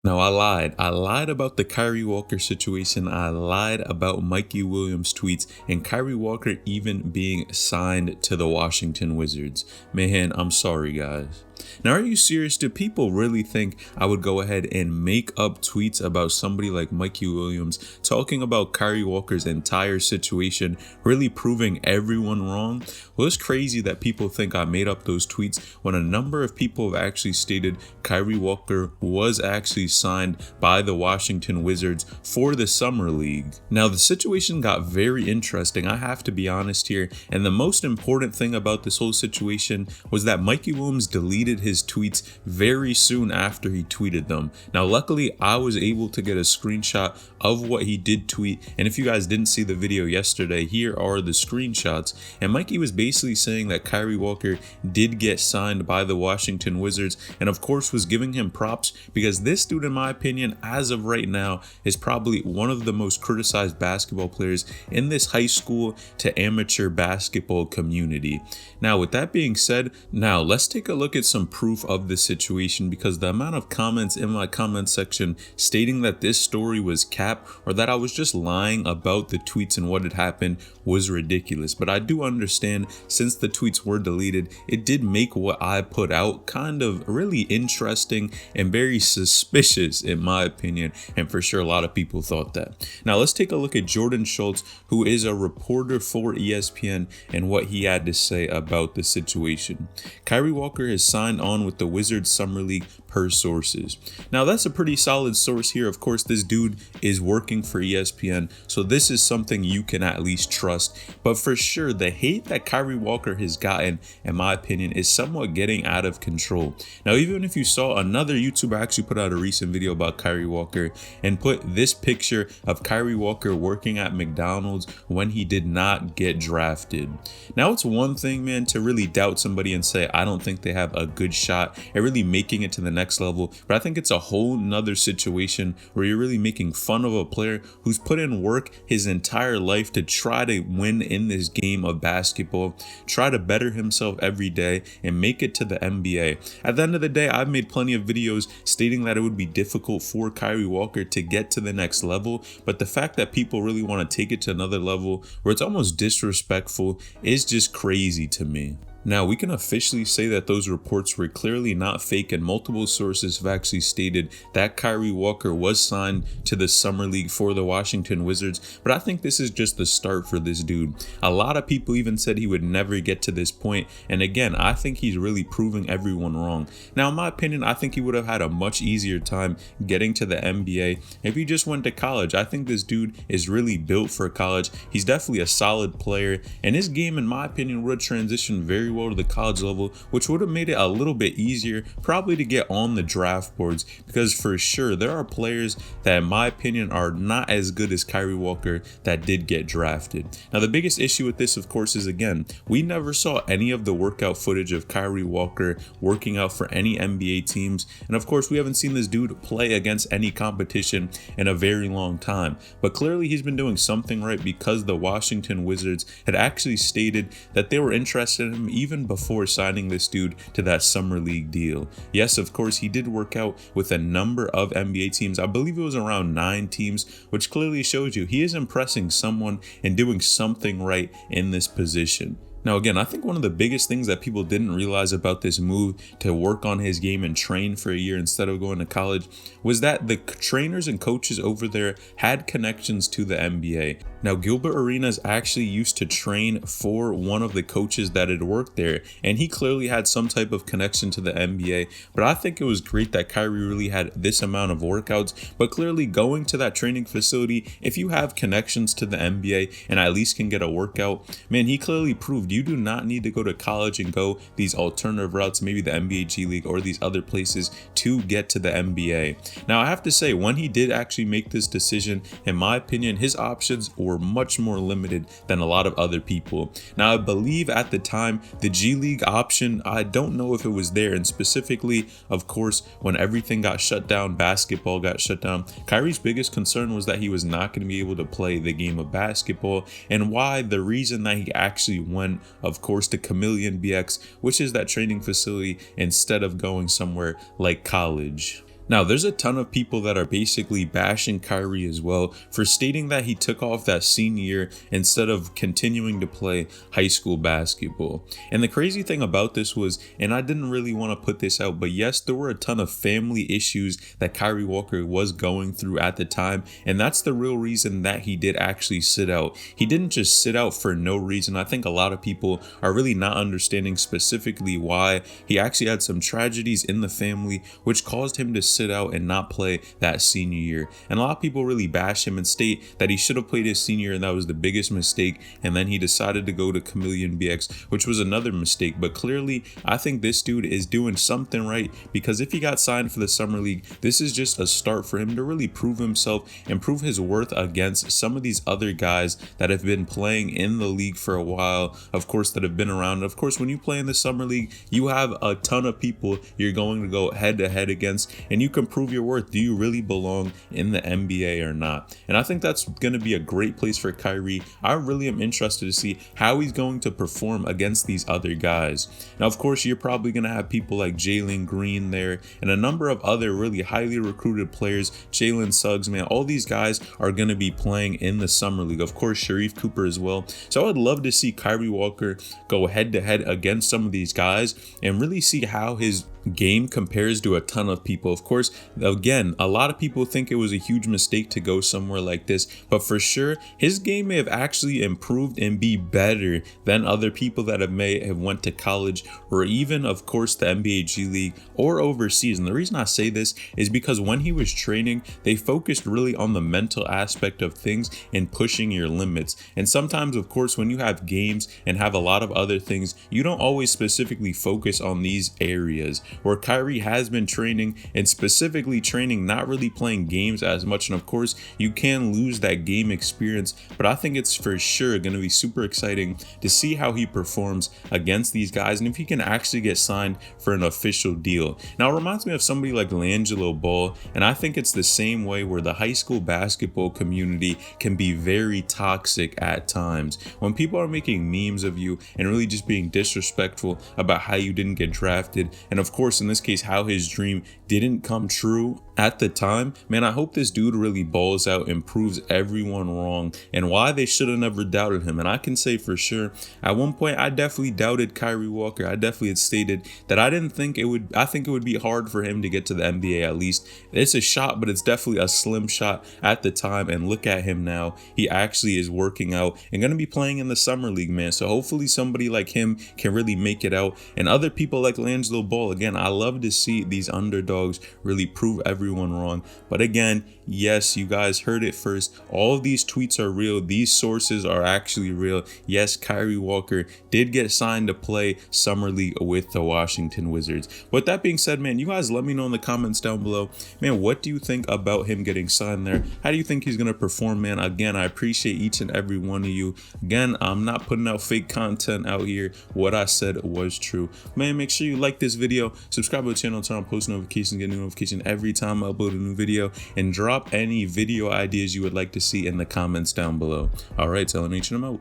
No, I lied. I lied about the Kyree Walker situation. I lied about Mikey Williams' tweets and Kyree Walker even being signed to the Washington Wizards. Man, I'm sorry, guys. Now, are you serious? Do people really think I would go ahead and make up tweets about somebody like Mikey Williams talking about Kyree Walker's entire situation, really proving everyone wrong? Well, it's crazy that people think I made up those tweets when a number of people have actually stated Kyree Walker was actually signed by the Washington Wizards for the Summer League. Now, the situation got very interesting, I have to be honest here, and the most important thing about this whole situation was that Mikey Williams deleted his tweets very soon after he tweeted them. Now, luckily, I was able to get a screenshot of what he did tweet, and if you guys didn't see the video yesterday, here are the screenshots. And Mikey was basically saying that Kyree Walker did get signed by the Washington Wizards, and of course was giving him props because this dude, in my opinion, as of right now, is probably one of the most criticized basketball players in this high school to amateur basketball community. Now, with that being said, now let's take a look at some proof of this situation, because the amount of comments in my comment section stating that this story was cap or that I was just lying about the tweets and what had happened was ridiculous. But I do understand, since the tweets were deleted, it did make what I put out kind of really interesting and very suspicious in my opinion, and for sure a lot of people thought that. Now let's take a look at Jordan Schultz, who is a reporter for ESPN, and what he had to say about the situation. Kyree Walker has signed on with the Wizards Summer League per sources. Now that's a pretty solid source here. Of course, this dude is working for ESPN, so this is something you can at least trust. But for sure, the hate that Kyree Walker has gotten, in my opinion, is somewhat getting out of control. Now, even if you saw, another YouTuber actually put out a recent video about Kyree Walker and put this picture of Kyree Walker working at McDonald's when he did not get drafted. Now, it's one thing, man, to really doubt somebody and say, I don't think they have a good shot at really making it to the next level, but I think it's a whole nother situation where you're really making fun of a player who's put in work his entire life to try to win in this game of basketball, try to better himself every day and make it to the NBA. At the end of the day, I've made plenty of videos stating that it would be difficult for Kyree Walker to get to the next level, but the fact that people really want to take it to another level where it's almost disrespectful is just crazy to me. Now, we can officially say that those reports were clearly not fake, and multiple sources have actually stated that Kyree Walker was signed to the Summer League for the Washington Wizards, but I think this is just the start for this dude. A lot of people even said he would never get to this point, and again, I think he's really proving everyone wrong. Now, in my opinion, I think he would have had a much easier time getting to the NBA if he just went to college. I think this dude is really built for college. He's definitely a solid player, and his game, in my opinion, would have transitioned very well to the college level, which would have made it a little bit easier probably to get on the draft boards, because for sure there are players that, in my opinion, are not as good as Kyree Walker that did get drafted. Now, the biggest issue with this, of course, is again, we never saw any of the workout footage of Kyree Walker working out for any NBA teams, and of course we haven't seen this dude play against any competition in a very long time. But clearly he's been doing something right, because the Washington Wizards had actually stated that they were interested in him even before signing this dude to that Summer League deal. Yes, of course, he did work out with a number of NBA teams. I believe it was around 9 teams, which clearly shows you he is impressing someone and doing something right in this position. Now, again, I think one of the biggest things that people didn't realize about this move to work on his game and train for a year instead of going to college was that the trainers and coaches over there had connections to the NBA. Now, Gilbert Arenas actually used to train for one of the coaches that had worked there, and he clearly had some type of connection to the NBA. But I think it was great that Kyree really had this amount of workouts, but clearly going to that training facility, if you have connections to the NBA and at least can get a workout, man, he clearly proved you do not need to go to college and go these alternative routes, maybe the NBA G League or these other places, to get to the NBA. Now, I have to say, when he did actually make this decision, in my opinion, his options were much more limited than a lot of other people. Now, I believe at the time, the G League option, I don't know if it was there, and specifically, of course, when everything got shut down, basketball got shut down, Kyree's biggest concern was that he was not going to be able to play the game of basketball, and why the reason that he actually went, of course, to Chameleon BX, which is that training facility, instead of going somewhere like college. Now, there's a ton of people that are basically bashing Kyree as well for stating that he took off that senior year instead of continuing to play high school basketball. And the crazy thing about this was, and I didn't really want to put this out, but yes, there were a ton of family issues that Kyree Walker was going through at the time, and that's the real reason that he did actually sit out. He didn't just sit out for no reason. I think a lot of people are really not understanding specifically why. He actually had some tragedies in the family which caused him to sit out and not play that senior year. And a lot of people really bash him and state that he should have played his senior and that was the biggest mistake, and then he decided to go to Chameleon BX, which was another mistake. But clearly I think this dude is doing something right, because if he got signed for the summer league, this is just a start for him to really prove himself and prove his worth against some of these other guys that have been playing in the league for a while, of course, that have been around. Of course, when you play in the summer league, you have a ton of people you're going to go head to head against, and you can prove your worth. Do you really belong in the NBA or not? And I think that's going to be a great place for Kyree. I really am interested to see how he's going to perform against these other guys. Now, of course, you're probably going to have people like Jalen Green there and a number of other really highly recruited players. Jalen Suggs, man, all these guys are going to be playing in the summer league. Of course, Sharif Cooper as well. So I would love to see Kyree Walker go head to head against some of these guys and really see how his game compares to a ton of people. Of course, again, a lot of people think it was a huge mistake to go somewhere like this, but for sure his game may have actually improved and be better than other people that may have went to college or even, of course, the NBA G League or overseas. And the reason I say this is because when he was training, they focused really on the mental aspect of things and pushing your limits. And sometimes, of course, when you have games and have a lot of other things, you don't always specifically focus on these areas. Where Kyree has been training and specifically training, not really playing games as much. And of course, you can lose that game experience, but I think it's for sure going to be super exciting to see how he performs against these guys and if he can actually get signed for an official deal. Now, it reminds me of somebody like LiAngelo Ball, and I think it's the same way where the high school basketball community can be very toxic at times. When people are making memes of you and really just being disrespectful about how you didn't get drafted, and of course, in this case, how his dream didn't come true at the time, man, I hope this dude really balls out and proves everyone wrong and why they should have never doubted him. And I can say for sure, at one point, I definitely doubted Kyree Walker. I definitely had stated that I think it would be hard for him to get to the NBA at least. It's a shot, but it's definitely a slim shot at the time. And look at him now. He actually is working out and going to be playing in the summer league, man. So hopefully somebody like him can really make it out. And other people like LiAngelo Ball, again, I love to see these underdogs really prove everyone wrong. But again, yes, you guys heard it first. All of these tweets are real. These sources are actually real. Yes, Kyree Walker did get signed to play summer league with the Washington Wizards. With that being said, man, you guys let me know in the comments down below, man, what do you think about him getting signed there? How do you think he's going to perform, man? Again, I appreciate each and every one of you. Again, I'm not putting out fake content out here. What I said was true. Man, make sure you like this video, subscribe to the channel, turn on post notifications, get a notification every time I upload a new video, and drop any video ideas you would like to see in the comments down below. All right, telling each and I'm out.